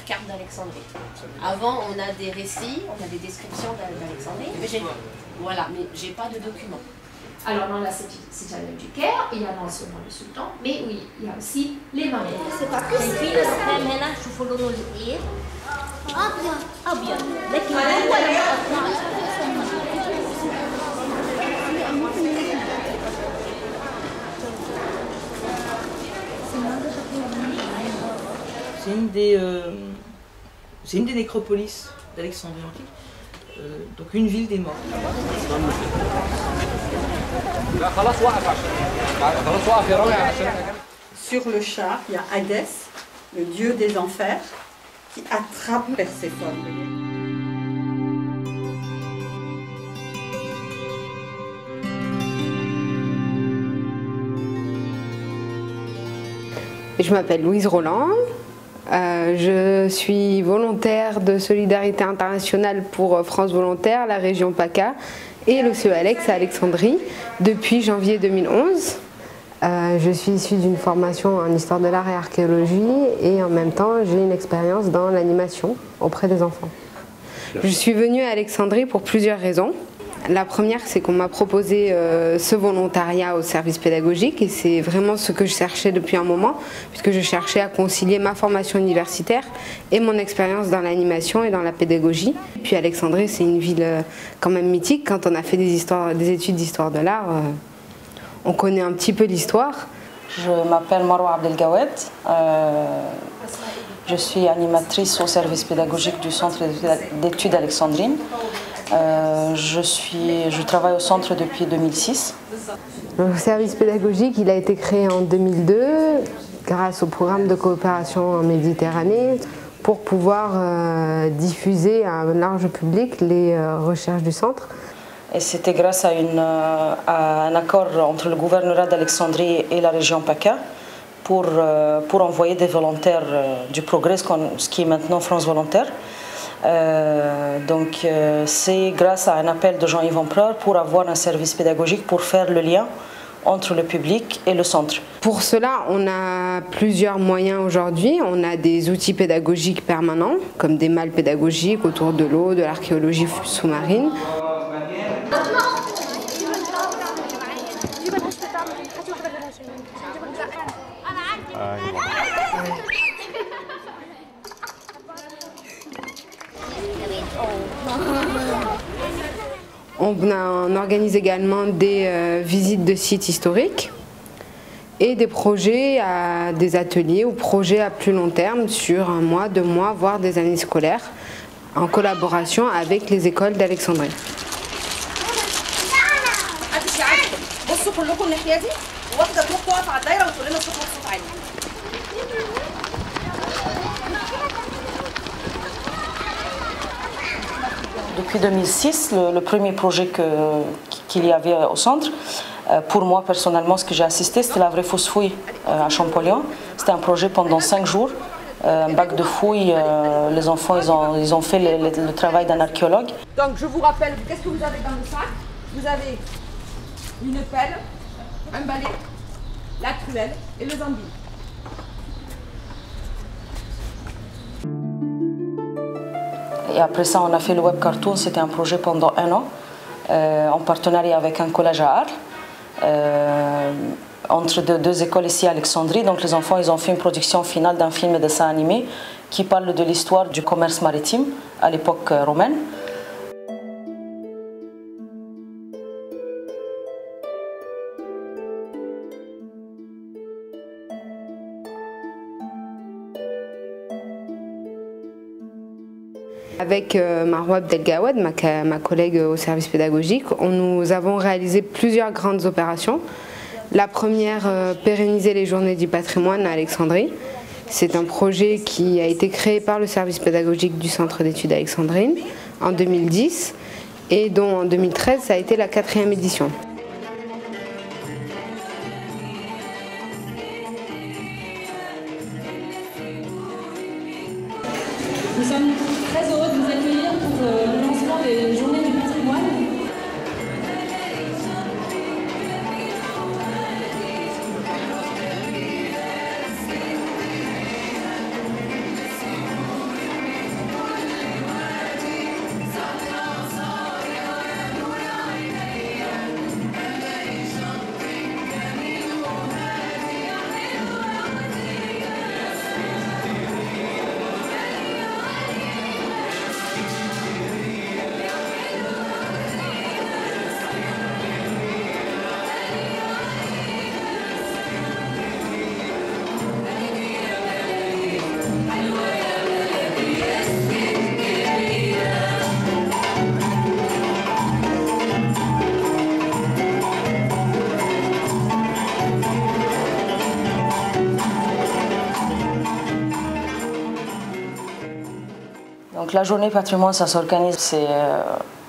carte d'Alexandrie. Avant, on a des récits, on a des descriptions d'Alexandrie, mais j'ai pas de documents. Alors dans la citadelle du Caire, il y a non seulement le sultan, mais oui, il y a aussi les mamelles. C'est pas que شايفين السهام هنا شوفوا لونه الايه؟ ابيض ابيض لكن هو c'est une des nécropolis d'Alexandrie antique, donc une ville des morts. Sur le char, il y a Hadès, le dieu des enfers, qui attrape Perséphone. Je m'appelle Louise Roland, je suis volontaire de Solidarité Internationale pour France Volontaire, la région PACA et le CEALEX à Alexandrie depuis janvier 2011. Je suis issue d'une formation en histoire de l'art et archéologie et en même temps j'ai une expérience dans l'animation auprès des enfants. Je suis venue à Alexandrie pour plusieurs raisons. La première, c'est qu'on m'a proposé ce volontariat au service pédagogique et c'est vraiment ce que je cherchais depuis un moment puisque je cherchais à concilier ma formation universitaire et mon expérience dans l'animation et dans la pédagogie. Puis Alexandrie, c'est une ville quand même mythique. Quand on a fait des études d'histoire de l'art, on connaît un petit peu l'histoire. Je m'appelle Marwa Abdelgawed. Je suis animatrice au service pédagogique du centre d'études alexandrines. Je travaille au centre depuis 2006. Le service pédagogique, il a été créé en 2002 grâce au programme de coopération en Méditerranée pour pouvoir diffuser à un large public les recherches du centre. Et c'était grâce à un accord entre le gouvernorat d'Alexandrie et la région PACA pour envoyer des volontaires du Progrès, ce qui est maintenant France Volontaire. C'est grâce à un appel de Jean-Yves Empereur pour avoir un service pédagogique pour faire le lien entre le public et le centre. Pour cela, on a plusieurs moyens aujourd'hui. On a des outils pédagogiques permanents, comme des malles pédagogiques autour de l'eau, de l'archéologie sous-marine. On organise également des visites de sites historiques et des projets, des ateliers ou projets à plus long terme sur 1 mois, 2 mois, voire des années scolaires en collaboration avec les écoles d'Alexandrie. Depuis 2006, le premier projet qu'il y avait au centre, pour moi personnellement, ce que j'ai assisté, c'était la vraie fausse fouille à Champollion. C'était un projet pendant 5 jours, un bac de fouilles. Les enfants, ils ont fait le travail d'un archéologue. Donc je vous rappelle, qu'est-ce que vous avez dans le sac? Vous avez une pelle, un balai, la truelle et le zambi. Et après ça, on a fait le web cartoon. C'était un projet pendant 1 an, en partenariat avec un collège à Arles, entre deux écoles ici à Alexandrie. Donc les enfants, ils ont fait une production finale d'un film et dessin animé qui parle de l'histoire du commerce maritime à l'époque romaine. Avec Marwa Abdelgawed, ma collègue au service pédagogique, nous avons réalisé plusieurs grandes opérations. La première, pérenniser les journées du patrimoine à Alexandrie. C'est un projet qui a été créé par le service pédagogique du centre d'études alexandrines en 2010 et dont en 2013 ça a été la 4e édition. Nous sommes très heureux de vous accueillir pour le lancement des Journées du patrimoine. la journée patrimoine, ça s'organise,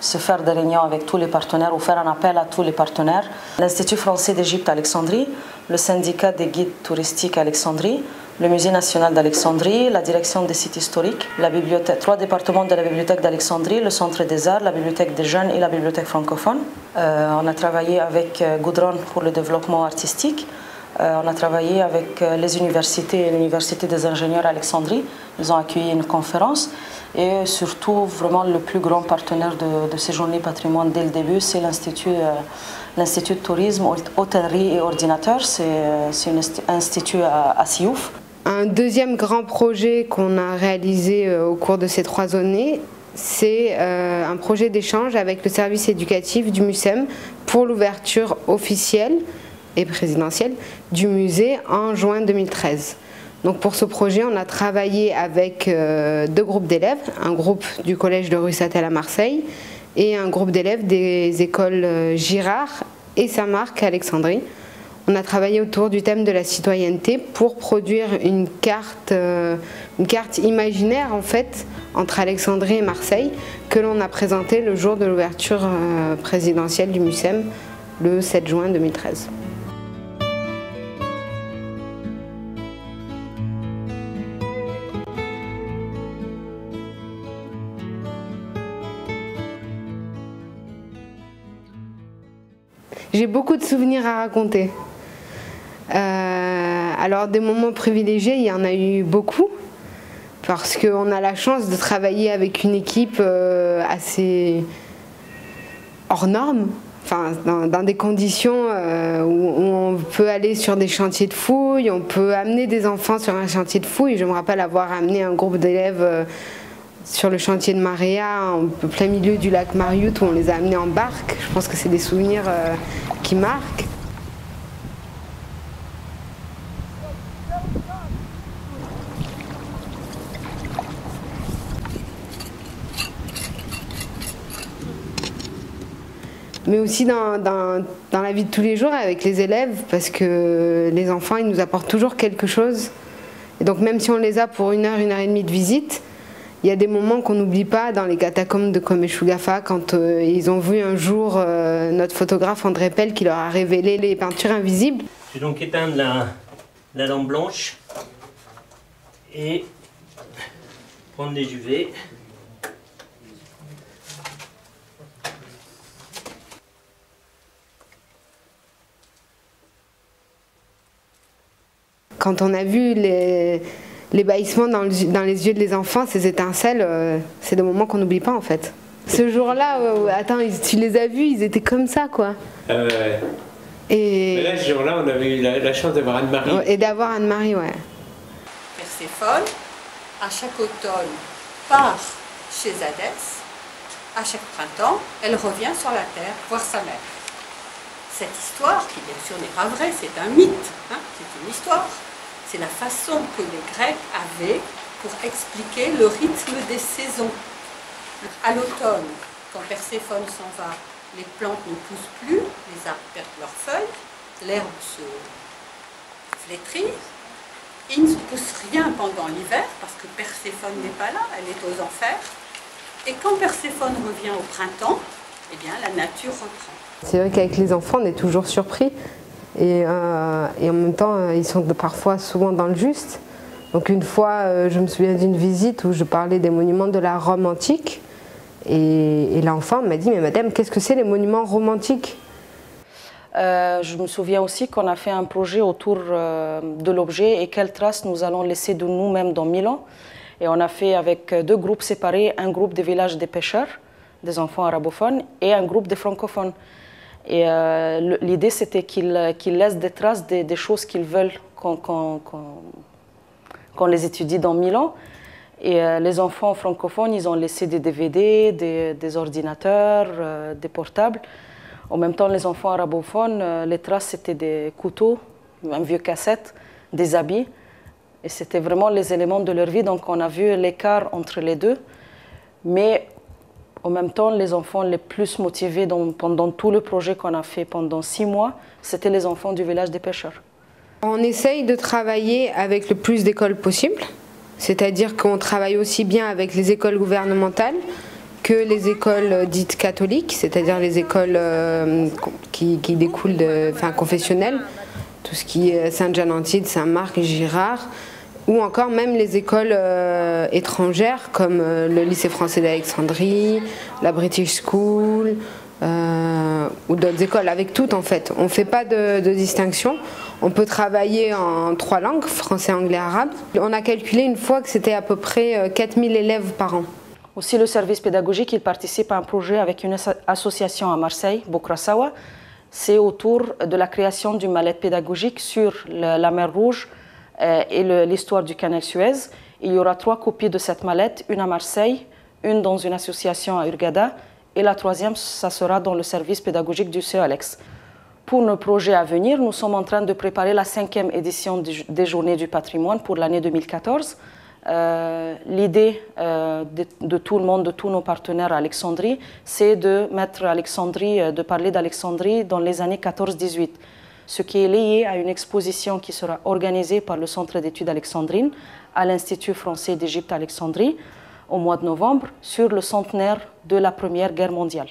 c'est faire des réunions avec tous les partenaires ou faire un appel à tous les partenaires. L'Institut français d'Égypte à Alexandrie, le syndicat des guides touristiques à Alexandrie, le Musée national d'Alexandrie, la direction des sites historiques, la bibliothèque, 3 départements de la bibliothèque d'Alexandrie, le centre des arts, la bibliothèque des jeunes et la bibliothèque francophone. On a travaillé avec Goudron pour le développement artistique. On a travaillé avec les universités et l'Université des ingénieurs à Alexandrie. Ils ont accueilli une conférence. Et surtout, vraiment, le plus grand partenaire de ces journées patrimoine dès le début, c'est l'Institut de tourisme, hôtellerie et ordinateur. C'est un institut à Siouf. Un deuxième grand projet qu'on a réalisé au cours de ces 3 années, c'est un projet d'échange avec le service éducatif du MUSEM pour l'ouverture officielle et présidentielle du musée en juin 2013. Donc pour ce projet, on a travaillé avec 2 groupes d'élèves, un groupe du collège de Russatel à Marseille et un groupe d'élèves des écoles Girard et Saint-Marc à Alexandrie. On a travaillé autour du thème de la citoyenneté pour produire une carte imaginaire en fait entre Alexandrie et Marseille que l'on a présentée le jour de l'ouverture présidentielle du MUSEM le 7 juin 2013. J'ai beaucoup de souvenirs à raconter. Alors des moments privilégiés, il y en a eu beaucoup, parce qu'on a la chance de travailler avec une équipe assez hors norme, enfin, dans des conditions où on peut aller sur des chantiers de fouilles, on peut amener des enfants sur un chantier de fouilles. Je me rappelle avoir amené un groupe d'élèves sur le chantier de Maria, en plein milieu du lac Mariout, où on les a amenés en barque. Je pense que c'est des souvenirs qui marquent. Mais aussi dans la vie de tous les jours avec les élèves, parce que les enfants, ils nous apportent toujours quelque chose. Et donc même si on les a pour 1 heure, 1 heure et demie de visite, il y a des moments qu'on n'oublie pas dans les catacombes de Komeshugafa, quand ils ont vu un jour notre photographe André Pell qui leur a révélé les peintures invisibles. Je vais donc éteindre la lampe blanche et prendre les UV. Quand on a vu l'ébahissement dans les yeux des enfants, ces étincelles, c'est des moments qu'on n'oublie pas en fait. Ce jour-là, attends, tu les as vus, ils étaient comme ça quoi. Et là, ce jour-là, on avait eu la chance d'avoir Anne-Marie. Et d'avoir Anne-Marie, ouais. Perséphone, à chaque automne, part chez Hadès. À chaque printemps, elle revient sur la terre voir sa mère. Cette histoire, qui bien sûr n'est pas vraie, c'est un mythe, hein, c'est une histoire. C'est la façon que les Grecs avaient pour expliquer le rythme des saisons. À l'automne, quand Perséphone s'en va, les plantes ne poussent plus, les arbres perdent leurs feuilles, l'herbe se flétrit. Il ne se pousse rien pendant l'hiver parce que Perséphone n'est pas là, elle est aux enfers. Et quand Perséphone revient au printemps, eh bien la nature reprend. C'est vrai qu'avec les enfants, on est toujours surpris. Et en même temps, ils sont parfois souvent dans le juste. Donc une fois, je me souviens d'une visite où je parlais des monuments de la Rome antique. Et l'enfant m'a dit, mais madame, qu'est-ce que c'est les monuments romantiques ? Je me souviens aussi qu'on a fait un projet autour de l'objet et quelles traces nous allons laisser de nous-mêmes dans Milan. Et on a fait avec 2 groupes séparés, un groupe des villages des pêcheurs, des enfants arabophones, et un groupe des francophones. Et l'idée, c'était qu'ils laissent des traces des choses qu'ils veulent qu'on les étudie dans Milan. Et les enfants francophones, ils ont laissé des DVD, des ordinateurs, des portables. En même temps, les enfants arabophones, les traces, c'était des couteaux, un vieux cassette, des habits. Et c'était vraiment les éléments de leur vie. Donc on a vu l'écart entre les deux. Mais en même temps, les enfants les plus motivés pendant tout le projet qu'on a fait pendant 6 mois, c'était les enfants du village des pêcheurs. On essaye de travailler avec le plus d'écoles possible. c'est-à-dire qu'on travaille aussi bien avec les écoles gouvernementales que les écoles dites catholiques, c'est-à-dire les écoles qui découlent confessionnelles, tout ce qui est Sainte-Jeanne-Antide, Saint-Marc, Girard, ou encore même les écoles étrangères comme le lycée français d'Alexandrie, la British School, ou d'autres écoles, avec toutes en fait. On ne fait pas de distinction. On peut travailler en 3 langues, français, anglais, arabe. On a calculé une fois que c'était à peu près 4000 élèves par an. Aussi, le service pédagogique, il participe à un projet avec une association à Marseille, Bokrasawa. C'est autour de la création d'une mallette pédagogique sur la mer Rouge et l'histoire du canal Suez. Il y aura 3 copies de cette mallette, une à Marseille, une dans une association à Hurghada, et la 3e, ça sera dans le service pédagogique du CEALEX. Pour nos projets à venir, nous sommes en train de préparer la 5e édition des Journées du patrimoine pour l'année 2014. L'idée de tout le monde, de tous nos partenaires à Alexandrie, c'est de parler d'Alexandrie dans les années 14-18, ce qui est lié à une exposition qui sera organisée par le Centre d'études alexandrines à l'Institut français d'Égypte Alexandrie au mois de novembre sur le centenaire de la Première Guerre mondiale.